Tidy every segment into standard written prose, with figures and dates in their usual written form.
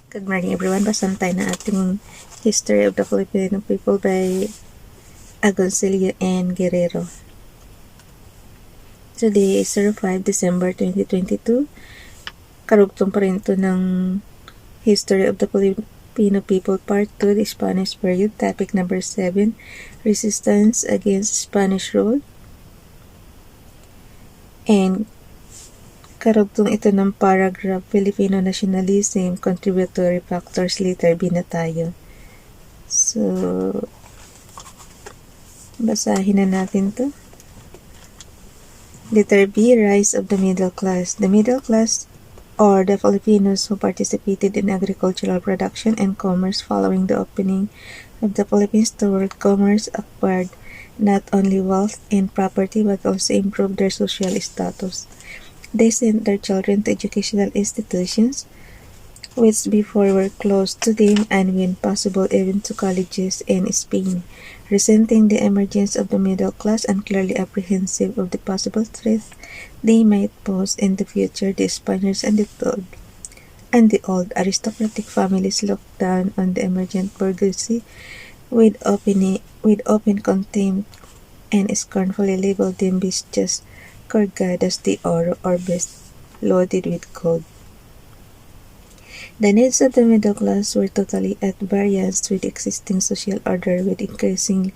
Good morning everyone. Basahan tayo ng ating History of the Filipino People by Agoncillo and Guerrero. Today is 5 December 2022. Karugtong pa rin ito ng History of the Filipino People Part 2, the Spanish Period, topic number 7, Resistance Against Spanish Rule. And karugtong ito ng paragraph, Filipino Nationalism, Contributory Factors, Letter B na tayo. So, basahin na natin to. Letter B, Rise of the Middle Class. The middle class, or the Filipinos who participated in agricultural production and commerce following the opening of the Philippines to world commerce, acquired not only wealth and property but also improved their social status. They sent their children to educational institutions, which before were closed to them, and when possible even to colleges in Spain. Resenting the emergence of the middle class and clearly apprehensive of the possible threat they might pose in the future, the Spaniards and the old aristocratic families looked down on the emergent bourgeoisie with open contempt and scornfully labeled them bestias, curgadas de oro, or best loaded with gold. The needs of the middle class were totally at variance with the existing social order. With increasing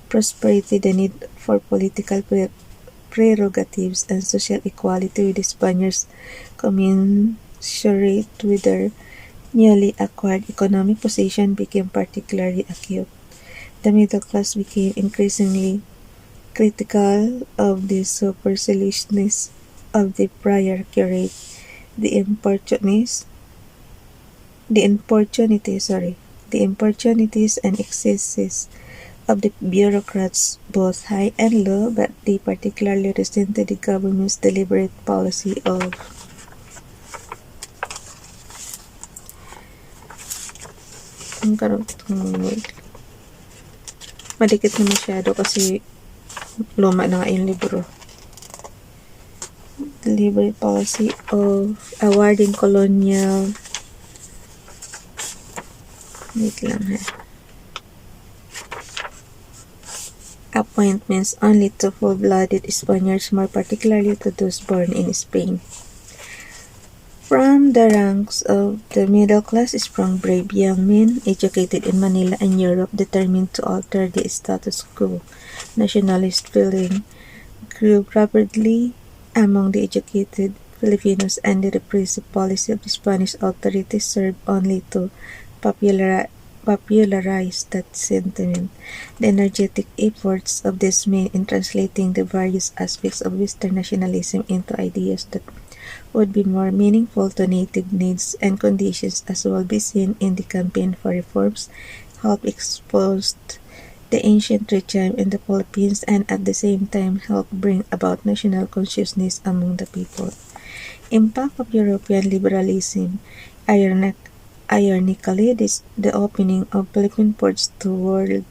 prosperity, the need for political prerogatives and social equality with the Spaniards commensurate with their newly acquired economic position became particularly acute. The middle class became increasingly critical of the superciliousness of the prior curate, the importunities and excesses of the bureaucrats, both high and low, but they particularly resented the government's deliberate policy of madikit na masyado kasi luma na nga yung libro. Deliberate policy of awarding colonial appointments only to full-blooded Spaniards, more particularly to those born in Spain. From the ranks of the middle class sprang brave young men, educated in Manila and Europe, determined to alter the status quo. Nationalist feeling grew rapidly among the educated Filipinos, and the repressive policy of the Spanish authorities served only to popularize that sentiment. The energetic efforts of these men in translating the various aspects of Western nationalism into ideas that would be more meaningful to native needs and conditions, as will be seen in the campaign for reforms, helped expose the ancient regime in the Philippines and at the same time helped bring about national consciousness among the people. Impact of European liberalism. Ironically, the opening of Philippine ports to world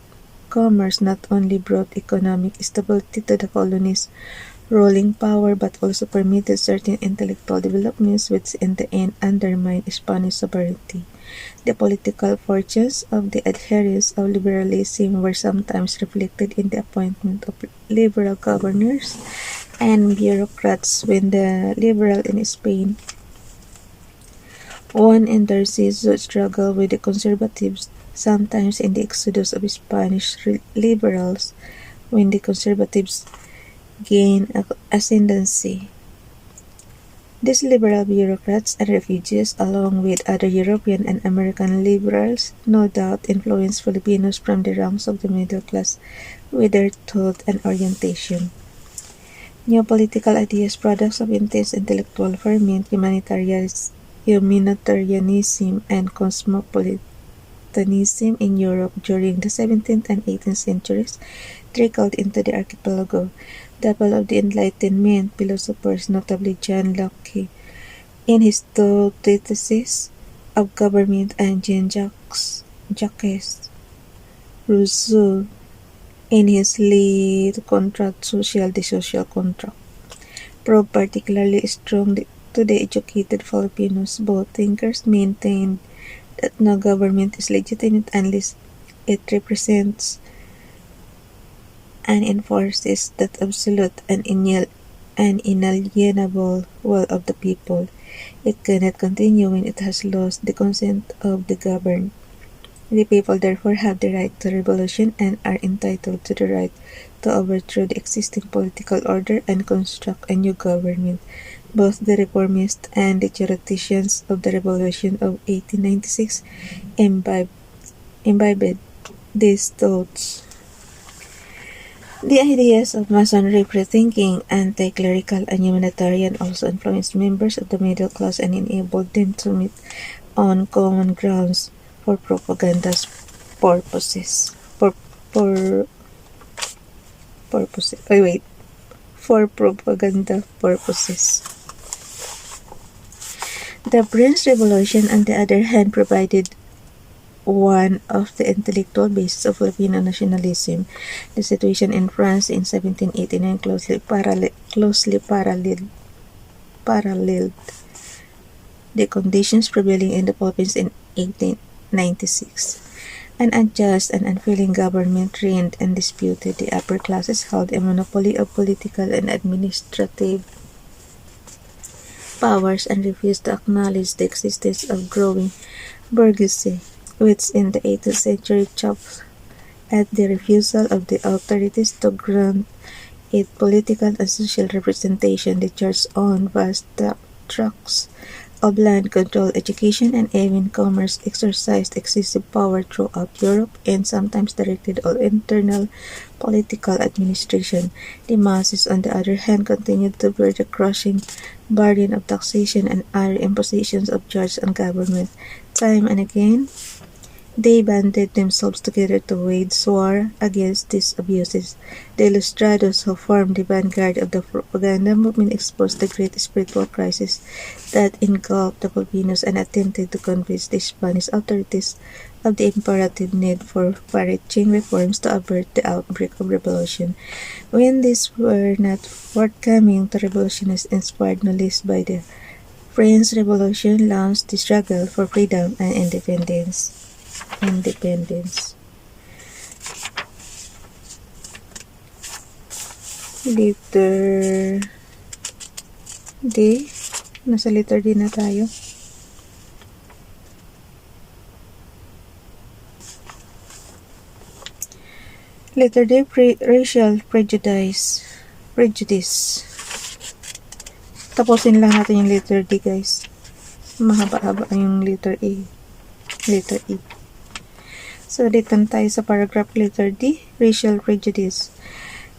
commerce not only brought economic stability to the colonies' ruling power but also permitted certain intellectual developments which in the end undermined Spanish sovereignty. The political fortunes of the adherents of liberalism were sometimes reflected in the appointment of liberal governors and bureaucrats. When the liberal in Spain won in their seized struggle with the conservatives, sometimes in the exodus of Spanish liberals, when the conservatives gained ascendancy. These liberal bureaucrats and refugees, along with other European and American liberals, no doubt influenced Filipinos from the ranks of the middle class with their thought and orientation. New political ideas, products of intense intellectual ferment, humanitarianism, and cosmopolitanism in Europe during the 17th and 18th centuries trickled into the archipelago. Double of the Enlightenment philosophers, notably John Locke in his two treatises of government and Jean-Jacques Rousseau in his Le Contrat Social, the Social Contract, proved particularly strong to the educated Filipinos. Both thinkers maintained that no government is legitimate unless it represents and enforces that absolute and inalienable will of the people. It cannot continue when it has lost the consent of the governed. The people therefore have the right to revolution and are entitled to the right to overthrow the existing political order and construct a new government. Both the reformists and the theoreticians of the Revolution of 1896 imbibed these thoughts. The ideas of Masonry, free-thinking, anti-clerical, and humanitarian also influenced members of the middle class and enabled them to meet on common grounds for propaganda purposes. For propaganda purposes. The French Revolution, on the other hand, provided one of the intellectual bases of Filipino nationalism. The situation in France in 1789 closely paralleled the conditions prevailing in the Philippines in 1896. An unjust and unfeeling government reigned and disputed. The upper classes held a monopoly of political and administrative powers and refused to acknowledge the existence of growing bourgeoisie, which in the 18th century chafed at the refusal of the authorities to grant it political and social representation. The church owned vast tracts of land, controlled education, and even commerce, exercised excessive power throughout Europe, and sometimes directed all internal political administration. The masses, on the other hand, continued to bear the crushing burden of taxation and other impositions of church and government. Time and again, they banded themselves together to wage war against these abuses. The Ilustrados, who formed the vanguard of the propaganda movement, exposed the great spiritual crisis that engulfed the Filipinos and attempted to convince the Spanish authorities of the imperative need for far-reaching reforms to avert the outbreak of revolution. When these were not forthcoming, the revolutionists, inspired no least by the French Revolution, launched the struggle for freedom and independence. Letter D. Nasa letter D na tayo. Letter D. Racial prejudice. Tapusin lang natin yung letter D, guys. Mahaba-haba yung letter E. So, dito tayo sa paragraph letter D, racial prejudice.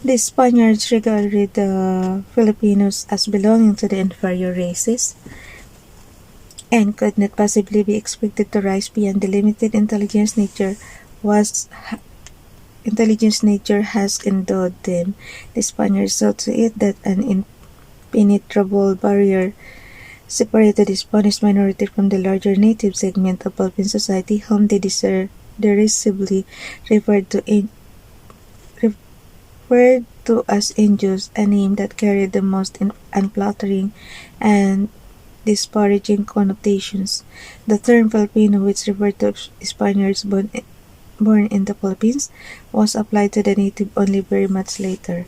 The Spaniards regarded the Filipinos as belonging to the inferior races and could not possibly be expected to rise beyond the limited intelligence nature has endowed them. The Spaniards saw to it that an impenetrable barrier separated the Spanish minority from the larger native segment of Philippine society, whom they derisively referred to as Indios, a name that carried the most unflattering and disparaging connotations. The term Filipino, which referred to Spaniards born in the Philippines, was applied to the native only very much later.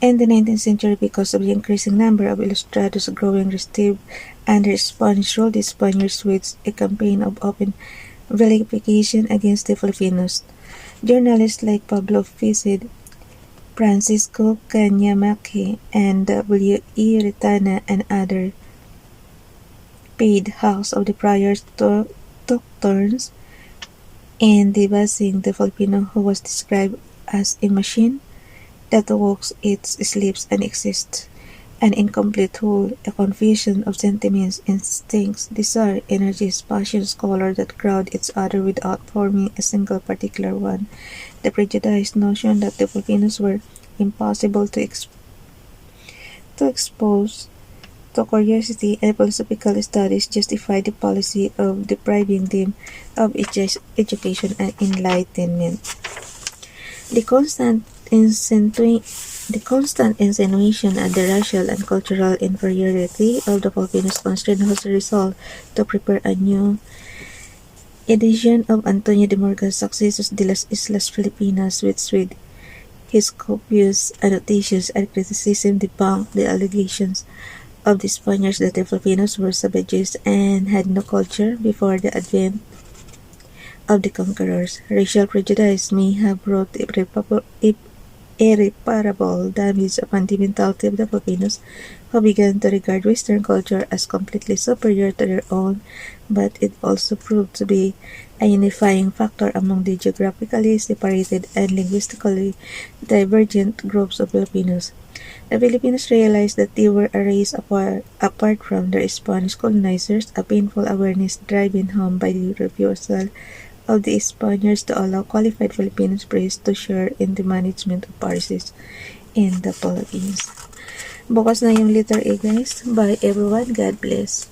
In the 19th century, because of the increasing number of Ilustrados growing restive under Spanish rule, the Spaniards waged a campaign of open vilification against the Filipinos. Journalists like Pablo Fisid, Francisco Cañamaque, and W. E. Retana and others paid hawks of the priors took turns in devising the Filipino, who was described as a machine that walks, eats, sleeps, and exists, an incomplete whole, a confusion of sentiments, instincts, desire, energies, passions, color that crowd each other without forming a single particular one. The prejudiced notion that the Filipinos were impossible to expose to curiosity and philosophical studies justified the policy of depriving them of education and enlightenment. The constant insinuation of the racial and cultural inferiority of the Filipinos constrained Jose Rizal to prepare a new edition of Antonio de Morga's Successos de las Islas Filipinas, which with his copious annotations and criticism debunked the allegations of the Spaniards that the Filipinos were savages and had no culture before the advent of the conquerors. Racial prejudice may have wrought irreparable damage upon the mentality of the Filipinos, who began to regard Western culture as completely superior to their own, but it also proved to be a unifying factor among the geographically separated and linguistically divergent groups of Filipinos. The Filipinos realized that they were a race apart from their Spanish colonizers, a painful awareness driven home by the refusal of the Spaniards to allow qualified Filipino priests to share in the management of parishes in the Philippines. Bukas na yung letter A, guys. Bye everyone. God bless.